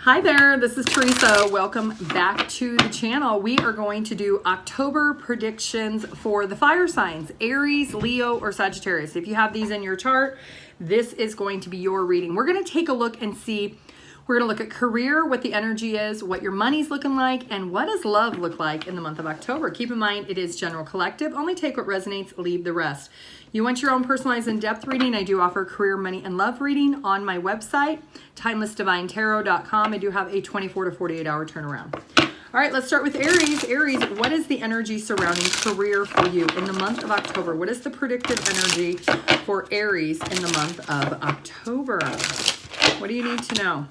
Hi there, this is Teresa. Welcome back to the channel. We are going to do October predictions for the fire signs, Aries, Leo, or Sagittarius. If you have these in your chart, this is going to be your reading. We're going to take a look and see, we're going to look at career, what the energy is, what your money's looking like, and what does love look like in the month of October. Keep in mind, it is general collective. Only take what resonates, leave the rest. You want your own personalized in-depth reading? I do offer career, money, and love reading on my website, TimelessDivineTarot.com. I do have a 24 to 48 hour turnaround. All right, let's start with Aries. Aries, what is the energy surrounding career for you in the month of October? What is the predictive energy for Aries in the month of October? What do you need to know?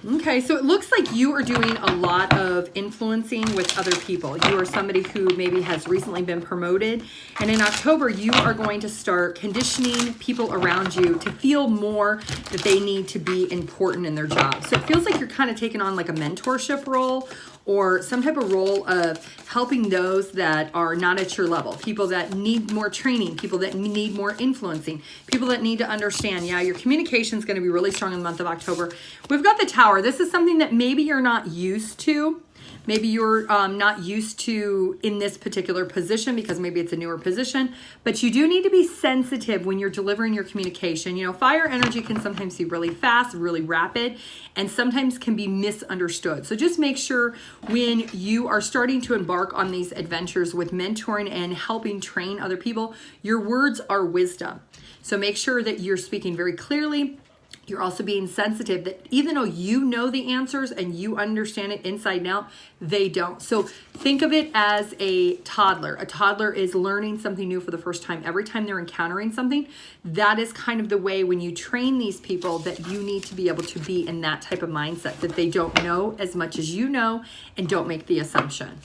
Okay, so it looks like you are doing a lot of influencing with other people. You are somebody who maybe has recently been promoted. And in October, you are going to start conditioning people around you to feel more that they need to be important in their job. So it feels like you're kind of taking on like a mentorship role or some type of role of helping those that are not at your level, people that need more training, people that need more influencing, people that need to understand, yeah, your communication is going to be really strong in the month of October. We've got the Tower. This is something that maybe you're not used to. Maybe you're not used to in this particular position because maybe it's a newer position, but you do need to be sensitive when you're delivering your communication. You know, fire energy can sometimes be really fast, really rapid, and sometimes can be misunderstood. So just make sure when you are starting to embark on these adventures with mentoring and helping train other people, your words are wisdom. So make sure that you're speaking very clearly. You're also being sensitive that even though you know the answers and you understand it inside and out, they don't. So think of it as a toddler. A toddler is learning something new for the first time. Every time they're encountering something, that is kind of the way when you train these people that you need to be able to be in that type of mindset, that they don't know as much as you know and don't make the assumption.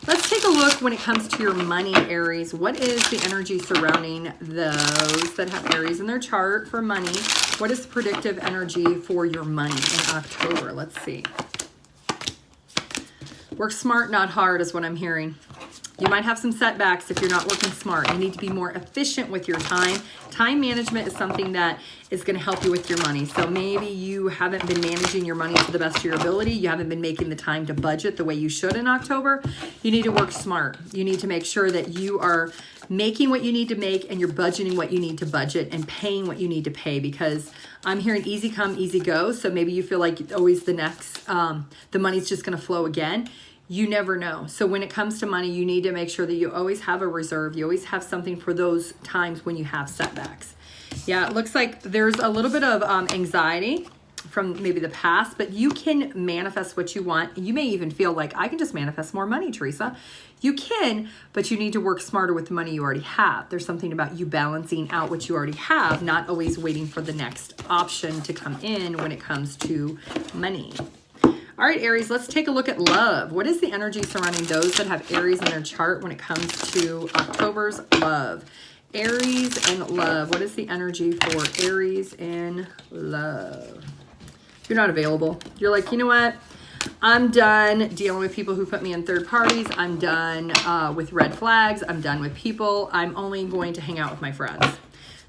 Let's take a look when it comes to your money, Aries. What is the energy surrounding those that have Aries in their chart for money? What is the predictive energy for your money in October? Let's see. Work smart, not hard is what I'm hearing. You might have some setbacks if you're not working smart. You need to be more efficient with your time. Time management is something that is going to help you with your money. So maybe you haven't been managing your money to the best of your ability. You haven't been making the time to budget the way you should in October. You need to work smart. You need to make sure that you are making what you need to make and you're budgeting what you need to budget and paying what you need to pay, because I'm hearing easy come, easy go. So maybe you feel like always the next, the money's just going to flow again. You never know. So when it comes to money, you need to make sure that you always have a reserve. You always have something for those times when you have setbacks. Yeah, it looks like there's a little bit of anxiety from maybe the past, but you can manifest what you want. You may even feel like, I can just manifest more money, Teresa. You can, but you need to work smarter with the money you already have. There's something about you balancing out what you already have, not always waiting for the next option to come in when it comes to money. All right, Aries, let's take a look at love. What is the energy surrounding those that have Aries in their chart when it comes to October's love? Aries and love. What is the energy for Aries and love? If you're not available, you're like, you know what? I'm done dealing with people who put me in third parties. I'm done with red flags. I'm done with people. I'm only going to hang out with my friends.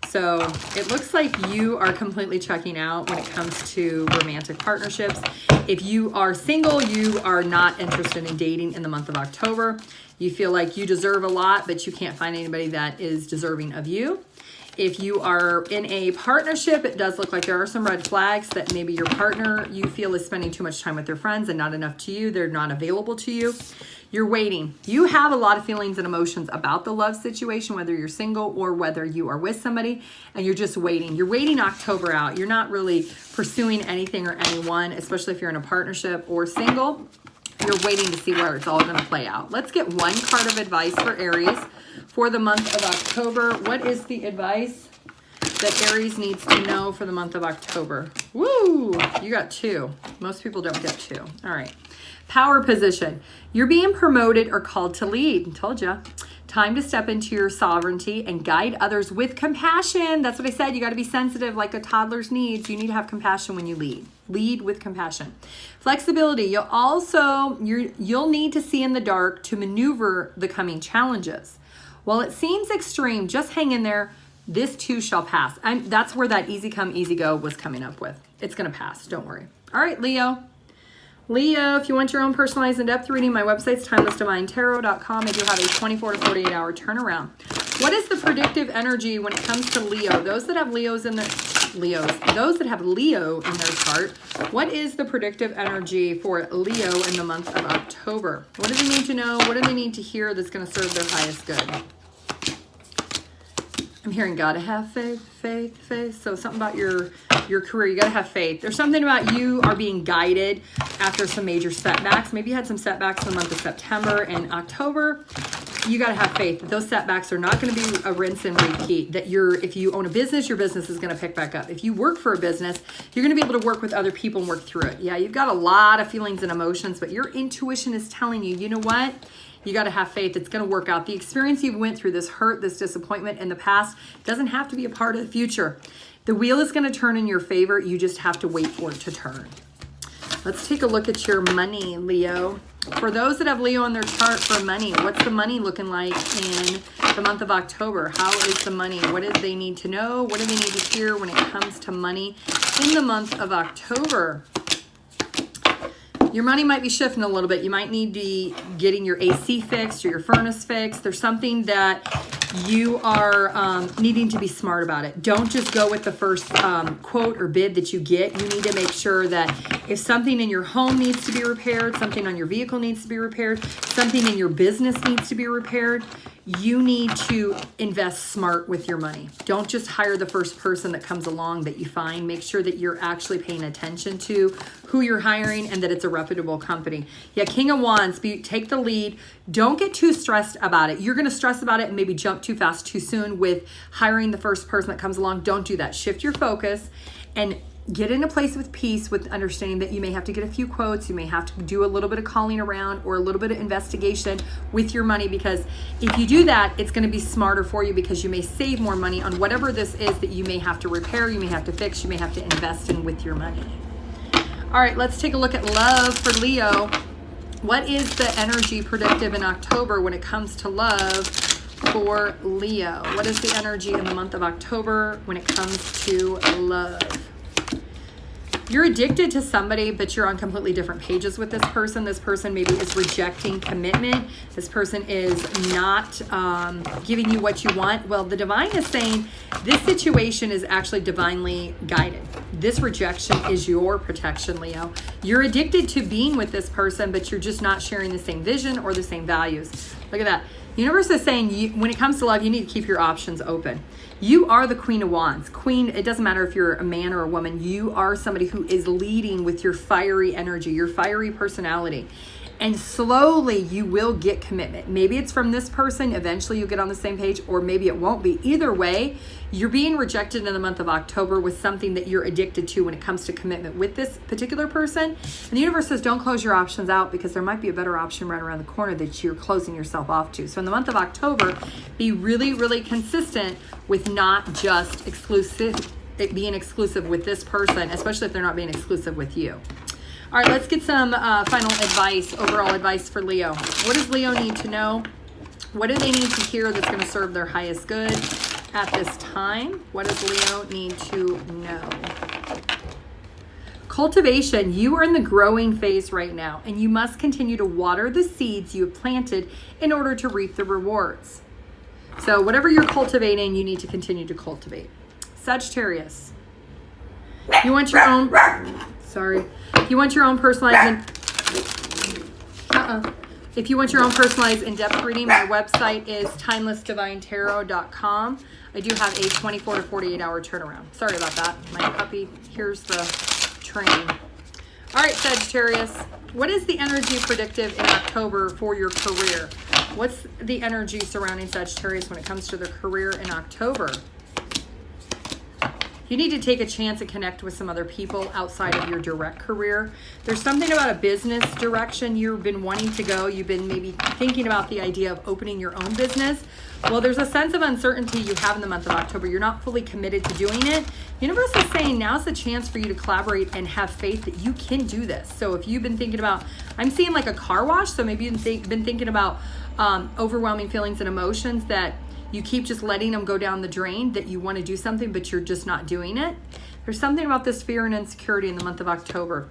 So it looks like you are completely checking out when it comes to romantic partnerships. If you are single, you are not interested in dating in the month of October. You feel like you deserve a lot, but you can't find anybody that is deserving of you. If you are in a partnership, it does look like there are some red flags that maybe your partner you feel is spending too much time with their friends and not enough to you. They're not available to you. You're waiting. You have a lot of feelings and emotions about the love situation, whether you're single or whether you are with somebody, and you're just waiting. You're waiting October out. You're not really pursuing anything or anyone, especially if you're in a partnership or single. You're waiting to see where it's all going to play out. Let's get one card of advice for Aries for the month of October. What is the advice that Aries needs to know for the month of October? Woo! You got two. Most people don't get two. All right. Power position. You're being promoted or called to lead. Told ya. Time to step into your sovereignty and guide others with compassion. That's what I said. You got to be sensitive like a toddler's needs. You need to have compassion when you lead. Lead with compassion. Flexibility. You'll need to see in the dark to maneuver the coming challenges. While it seems extreme, just hang in there. This too shall pass. That's where that easy come, easy go was coming up with. It's going to pass. Don't worry. All right, Leo. Leo, if you want your own personalized in-depth reading, my website's TimelessDivineTarot.com. I do have a 24 to 48 hour turnaround. What is the predictive energy when it comes to Leo? Those that have those that have Leo in their chart, what is the predictive energy for Leo in the month of October? What do they need to know? What do they need to hear that's going to serve their highest good? I'm hearing gotta have faith, faith, faith. So something about your career, you gotta have faith. There's something about you are being guided after some major setbacks. Maybe you had some setbacks in the month of September and October. You gotta have faith that those setbacks are not gonna be a rinse and repeat. That if you own a business, your business is gonna pick back up. If you work for a business, you're gonna be able to work with other people and work through it. Yeah, you've got a lot of feelings and emotions, but your intuition is telling you, you know what? You got to have faith. It's going to work out. The experience you went through, this hurt, this disappointment in the past, doesn't have to be a part of the future. The wheel is going to turn in your favor. You just have to wait for it to turn. Let's take a look at your money, Leo. For those that have Leo on their chart for money, what's the money looking like in the month of October? How is the money? What do they need to know? What do they need to hear when it comes to money in the month of October? Your money might be shifting a little bit. You might need to be getting your AC fixed or your furnace fixed. There's something that you are needing to be smart about it. Don't just go with the first quote or bid that you get. You need to make sure that if something in your home needs to be repaired, something on your vehicle needs to be repaired, something in your business needs to be repaired, you need to invest smart with your money. Don't just hire the first person that comes along that you find. Make sure that you're actually paying attention to who you're hiring and that it's a reputable company. Yeah, King of Wands, take the lead. Don't get too stressed about it. You're going to stress about it and maybe jump too fast too soon with hiring the first person that comes along. Don't do that. Shift your focus and get in a place with peace, with understanding that you may have to get a few quotes, you may have to do a little bit of calling around or a little bit of investigation with your money, because if you do that, it's going to be smarter for you because you may save more money on whatever this is that you may have to repair, you may have to fix, you may have to invest in with your money. All right, let's take a look at love for Leo. What is the energy predictive in October when it comes to love for Leo? What is the energy in the month of October when it comes to love? You're addicted to somebody, but you're on completely different pages with this person. This person maybe is rejecting commitment. This person is not giving you what you want. Well, the divine is saying this situation is actually divinely guided. This rejection is your protection, Leo. You're addicted to being with this person, but you're just not sharing the same vision or the same values. Look at that. The universe is saying when it comes to love, you need to keep your options open. You are the Queen of Wands. Queen, it doesn't matter if you're a man or a woman. You are somebody who is leading with your fiery energy, your fiery personality. And slowly you will get commitment. Maybe it's from this person. Eventually you get on the same page, or maybe it won't be. Either way, you're being rejected in the month of October with something that you're addicted to when it comes to commitment with this particular person. And the universe says don't close your options out because there might be a better option right around the corner that you're closing yourself off to. So in the month of October, be really, really consistent with not just being exclusive with this person, especially if they're not being exclusive with you. All right, let's get some final advice, overall advice for Leo. What does Leo need to know? What do they need to hear that's going to serve their highest good at this time? What does Leo need to know? Cultivation, you are in the growing phase right now, and you must continue to water the seeds you have planted in order to reap the rewards. So whatever you're cultivating, you need to continue to cultivate. Sagittarius, you want your own... Sorry. If you want your own personalized If you want your own personalized in-depth reading, my website is TimelessDivineTarot.com. I do have a 24 to 48 hour turnaround. Sorry about that. My puppy hears the train. All right, Sagittarius. What is the energy predictive in October for your career? What's the energy surrounding Sagittarius when it comes to their career in October? You need to take a chance and connect with some other people outside of your direct career. There's something about a business direction you've been wanting to go. You've been maybe thinking about the idea of opening your own business. Well, there's a sense of uncertainty you have in the month of October. You're not fully committed to doing it. The universe is saying now's the chance for you to collaborate and have faith that you can do this. So if you've been thinking about, I'm seeing like a car wash. So maybe you've been thinking about overwhelming feelings and emotions that you keep just letting them go down the drain, that you want to do something, but you're just not doing it. There's something about this fear and insecurity in the month of October.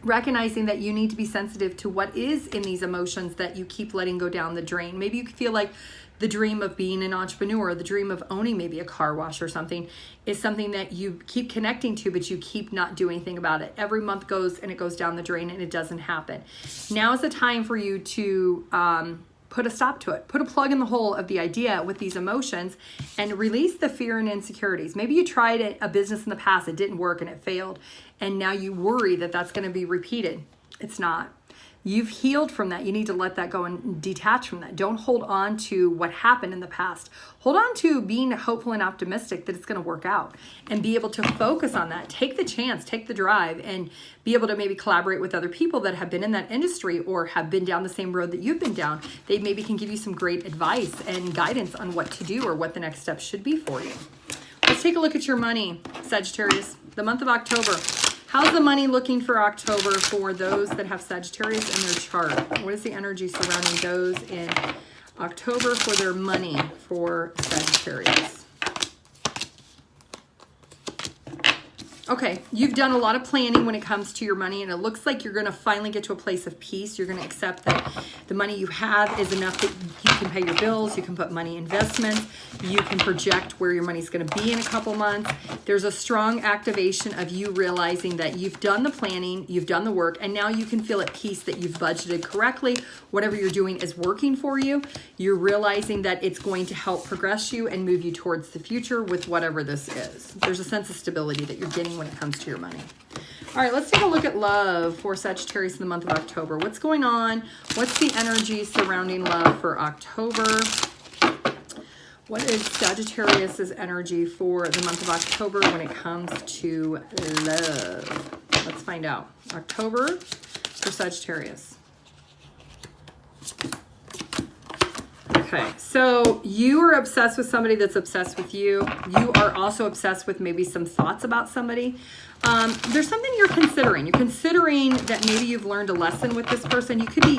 Recognizing that you need to be sensitive to what is in these emotions that you keep letting go down the drain. Maybe you feel like the dream of being an entrepreneur, the dream of owning maybe a car wash or something, is something that you keep connecting to, but you keep not doing anything about it. Every month goes and it goes down the drain and it doesn't happen. Now is the time for you to put a stop to it. Put a plug in the hole of the idea with these emotions and release the fear and insecurities. Maybe you tried a business in the past, it didn't work and it failed, and now you worry that that's going to be repeated. It's not. You've healed from that. You need to let that go and detach from that. Don't hold on to what happened in the past. Hold on to being hopeful and optimistic that it's going to work out, and be able to focus on that. Take the chance, take the drive, and be able to maybe collaborate with other people that have been in that industry or have been down the same road that you've been down. They maybe can give you some great advice and guidance on what to do or what the next step should be for you. Let's take a look at your money, Sagittarius, the month of October. How's the money looking for October for those that have Sagittarius in their chart? What is the energy surrounding those in October for their money for Sagittarius? Okay, you've done a lot of planning when it comes to your money, and it looks like you're going to finally get to a place of peace. You're going to accept that the money you have is enough that you can pay your bills, you can put money in investments, you can project where your money's going to be in a couple months. There's a strong activation of you realizing that you've done the planning, you've done the work, and now you can feel at peace that you've budgeted correctly. Whatever you're doing is working for you. You're realizing that it's going to help progress you and move you towards the future with whatever this is. There's a sense of stability that you're getting when it comes to your money. All right, let's take a look at love for Sagittarius in the month of October. What's going on? What's the energy surrounding love for October? What is Sagittarius's energy for the month of October when it comes to love? Let's find out. October for Sagittarius. Okay, so you are obsessed with somebody that's obsessed with you. You are also obsessed with maybe some thoughts about somebody. There's something you're considering. You're considering that maybe you've learned a lesson with this person. You could be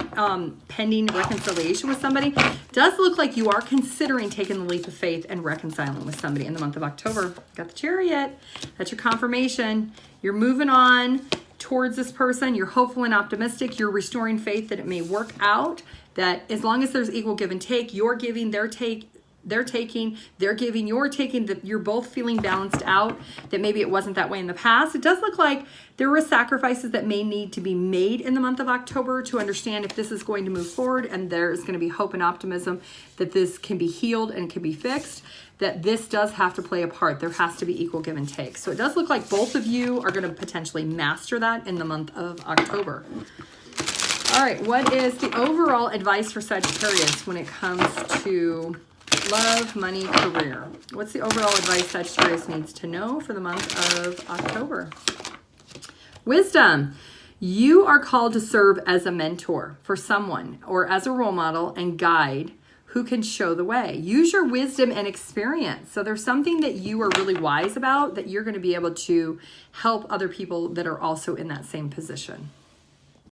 pending reconciliation with somebody. It does look like you are considering taking the leap of faith and reconciling with somebody in the month of October. Got the Chariot. That's your confirmation. You're moving on towards this person. You're hopeful and optimistic. You're restoring faith that it may work out. That as long as there's equal give and take, you're giving, they're taking, they're giving, you're taking, that you're both feeling balanced out, that maybe it wasn't that way in the past. It does look like there were sacrifices that may need to be made in the month of October to understand if this is going to move forward, and there's going to be hope and optimism that this can be healed and can be fixed, that this does have to play a part. There has to be equal give and take. So it does look like both of you are going to potentially master that in the month of October. All right, what is the overall advice for Sagittarius when it comes to love, money, career? What's the overall advice Sagittarius needs to know for the month of October? Wisdom. You are called to serve as a mentor for someone or as a role model and guide who can show the way. Use your wisdom and experience. So there's something that you are really wise about that you're going to be able to help other people that are also in that same position.